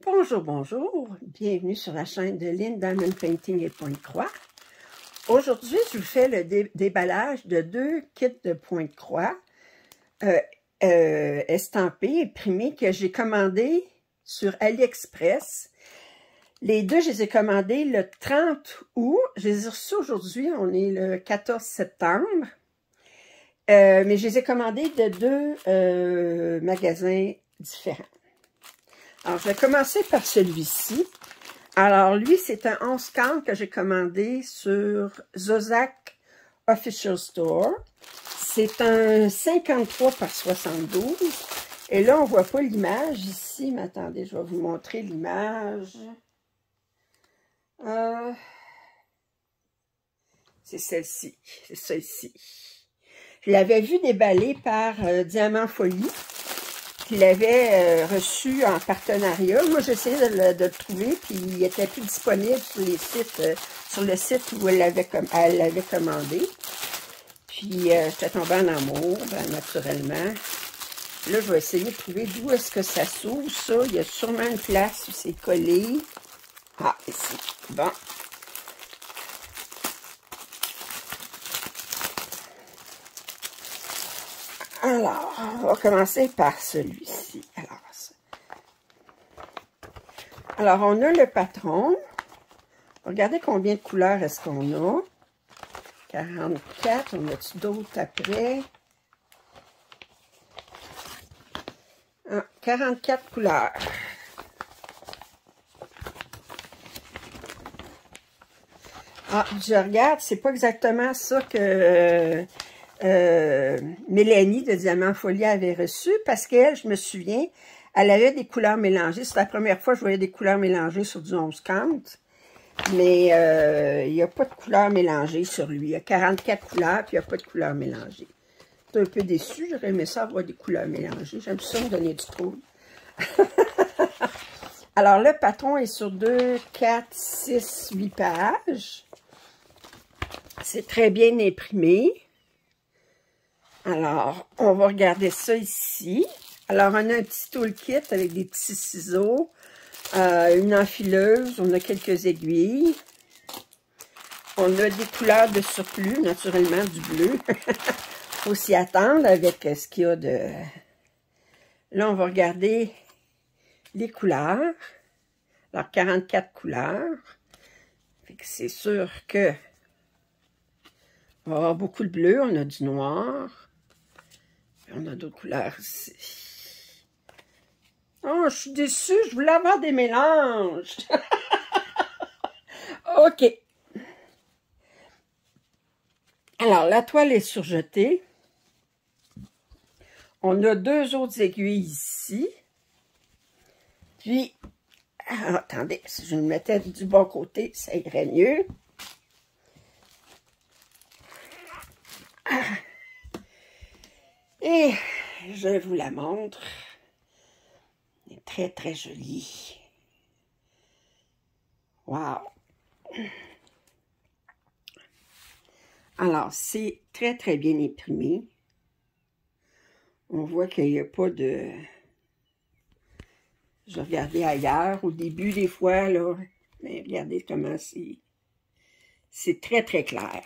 Bonjour, bonjour. Bienvenue sur la chaîne de Lynn Diamond Painting et Pointe-Croix. Aujourd'hui, je vous fais le déballage de 2 kits de Pointe-Croix estampés, imprimés, que j'ai commandés sur AliExpress. Les deux, je les ai commandés le 30 août. Je les ai reçus aujourd'hui, on est le 14 septembre. Mais je les ai commandés de deux magasins différents. Alors, je vais commencer par celui-ci. Alors, lui, c'est un 11 count que j'ai commandé sur Zozak Official Store. C'est un 53 par 72. Et là, on ne voit pas l'image ici. Mais attendez, je vais vous montrer l'image. C'est celle-ci. C'est celle-ci. Je l'avais vu déballer par Diamant Folie, qui l'avait reçu en partenariat. Moi, j'essayais de le trouver, puis il n'était plus disponible sur les sites, sur le site où elle l'avait commandé. Puis, j'étais tombée en amour, naturellement. Là, je vais essayer de trouver d'où est-ce que ça s'ouvre, ça. Il y a sûrement une place où c'est collé. Ah, ici. Bon. Alors, on va commencer par celui-ci. Alors, on a le patron. Regardez combien de couleurs est-ce qu'on a. 44. On a-tu d'autres après? 44 couleurs. Ah, je regarde, c'est pas exactement ça que Mélanie de Diamant Folie avait reçu, parce qu'elle, je me souviens, elle avait des couleurs mélangées. C'est la première fois que je voyais des couleurs mélangées sur du 11 count. Mais il n'y a pas de couleurs mélangées sur lui. Il y a 44 couleurs, puis il n'y a pas de couleurs mélangées. Je suis un peu déçue, j'aurais aimé ça avoir des couleurs mélangées. J'aime ça me donner du trouble. Alors, le patron est sur 2, 4, 6, 8 pages. C'est très bien imprimé. Alors, on va regarder ça ici. Alors, on a un petit toolkit avec des petits ciseaux, une enfileuse, on a quelques aiguilles. On a des couleurs de surplus, naturellement du bleu. Faut s'y attendre avec ce qu'il y a de... Là, on va regarder les couleurs. Alors, 44 couleurs. Fait que c'est sûr que on va avoir beaucoup de bleu, on a du noir. On a d'autres couleurs ici. Oh, je suis déçue, je voulais avoir des mélanges. OK. Alors, la toile est surjetée. On a deux autres aiguilles ici. Puis, attendez, si je me mettais du bon côté, ça irait mieux. Et je vous la montre. Elle est très, très jolie. Wow! Alors, c'est très, très bien imprimé. On voit qu'il n'y a pas de... Je regardais ailleurs, au début, des fois, là. Mais regardez comment c'est... C'est très, très clair.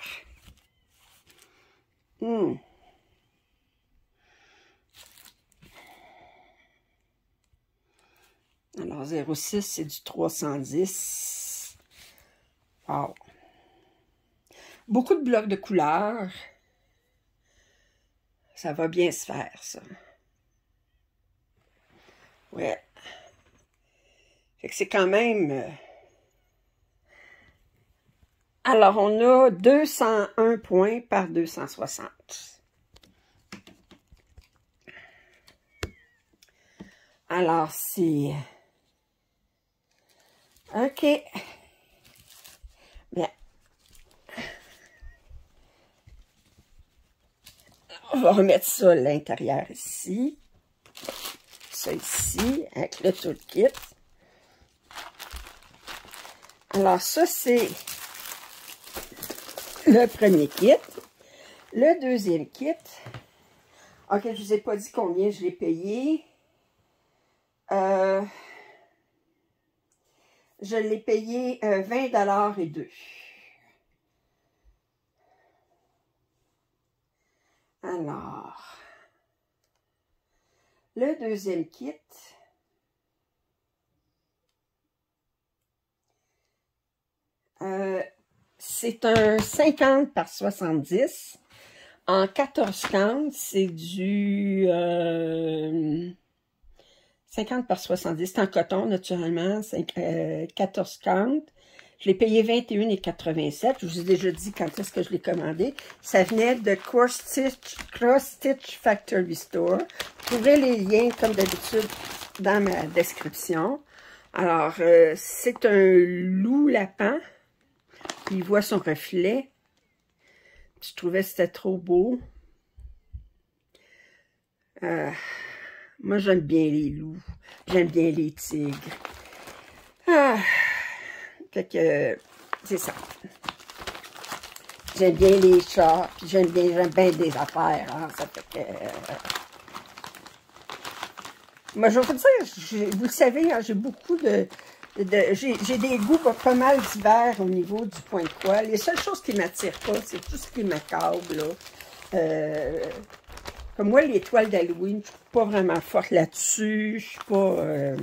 Alors, 0,6, c'est du 310. Wow! Beaucoup de blocs de couleurs. Ça va bien se faire, ça. Ouais. Fait que c'est quand même... Alors, on a 201 points par 260. Alors, c'est... OK. Bien. On va remettre ça à l'intérieur ici. Ça ici, avec le toolkit. Alors, ça, c'est le premier kit. Le deuxième kit. OK, je ne vous ai pas dit combien je l'ai payé. Je l'ai payé 20 $ et 2. Alors, le deuxième kit, c'est un 50 par 70. En 14 cantes, c'est du 50 par 70. C'est en coton, naturellement. 14 cantes. Je l'ai payé 21,87. Je vous ai déjà dit quand est-ce que je l'ai commandé. Ça venait de Cross Stitch Factory Store. Vous trouverez les liens, comme d'habitude, dans ma description. Alors, c'est un loup lapin. Il voit son reflet. Je trouvais que c'était trop beau. Moi, j'aime bien les loups. J'aime bien les tigres. Fait que, c'est ça. J'aime bien les chats. Puis j'aime bien des affaires. Hein, ça fait que... moi, je vais vous dire, vous le savez, hein, j'ai beaucoup j'ai des goûts pas mal divers au niveau du point de croix. Les seules choses qui ne m'attirent pas, c'est tout ce qui est macabre, là. Comme moi, les toiles d'Halloween, je ne suis pas vraiment forte là-dessus. Je suis pas...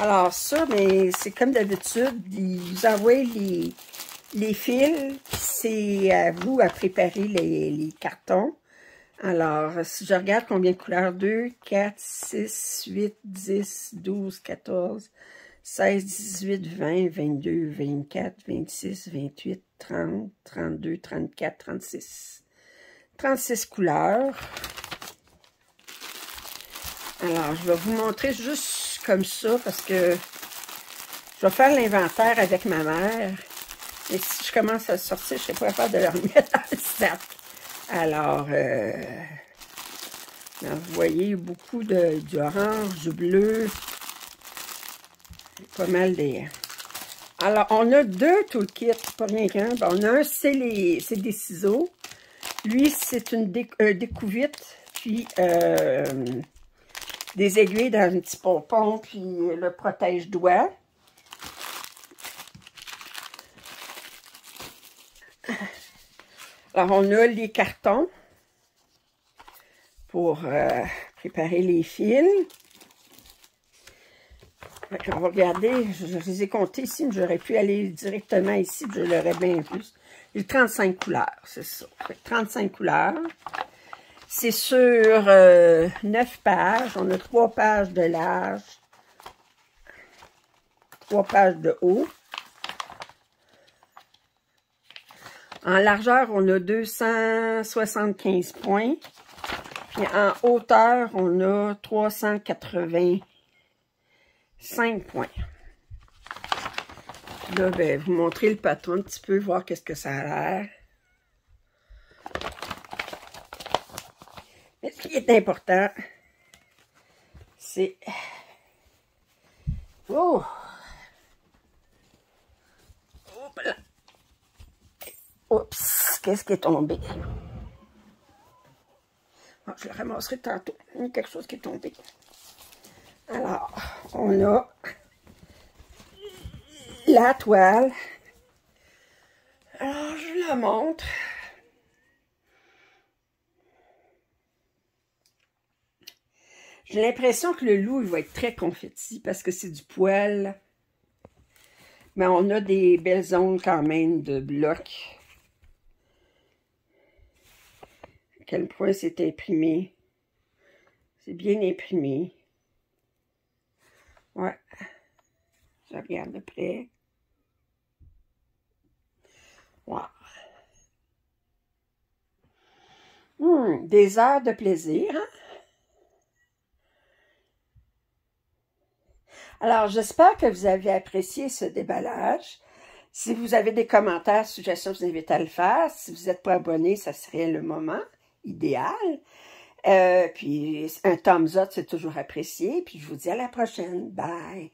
Alors ça, mais c'est comme d'habitude, ils vous envoient les fils. C'est à vous à préparer les cartons. Alors, si je regarde combien de couleurs, 2, 4, 6, 8, 10, 12, 14, 16, 18, 20, 22, 24, 26, 28, 30, 32, 34, 36. 36 couleurs. Alors, je vais vous montrer juste comme ça parce que je vais faire l'inventaire avec ma mère. Et si je commence à sortir, je ne serai pas capable de le remettre dans le sac. Alors, vous voyez, beaucoup du orange, du bleu, pas mal des... Alors, on a deux toolkits, pas rien qu'un. Bon, on a un, c'est des ciseaux. Lui, c'est une découvite, puis des aiguilles dans un petit pompon, puis le protège-doigt. Alors, on a les cartons pour préparer les fils. On va regarder, je les ai comptés ici, mais j'aurais pu aller directement ici, je l'aurais bien vu. J'ai 35 couleurs, c'est ça. 35 couleurs. C'est sur 9 pages. On a 3 pages de large, 3 pages de haut. En largeur, on a 275 points. Puis en hauteur, on a 385 points. Là, ben, vous montrer le patron un petit peu, voir qu'est-ce que ça a l'air. Mais ce qui est important, c'est... Oh! Oups! Qu'est-ce qui est tombé? Bon, je le ramasserai tantôt. Il y a quelque chose qui est tombé. Alors, on a la toile. Alors, je vous la montre. J'ai l'impression que le loup, il va être très confetti parce que c'est du poil. Mais on a des belles zones quand même de blocs. À quel point c'est imprimé. C'est bien imprimé. Ouais. Je regarde de près. Wow. Des heures de plaisir, hein? Alors, j'espère que vous avez apprécié ce déballage. Si vous avez des commentaires, suggestions, je vous invite à le faire. Si vous n'êtes pas abonné, ça serait le moment idéal. Puis, un thumbs up, c'est toujours apprécié. Puis, je vous dis à la prochaine. Bye!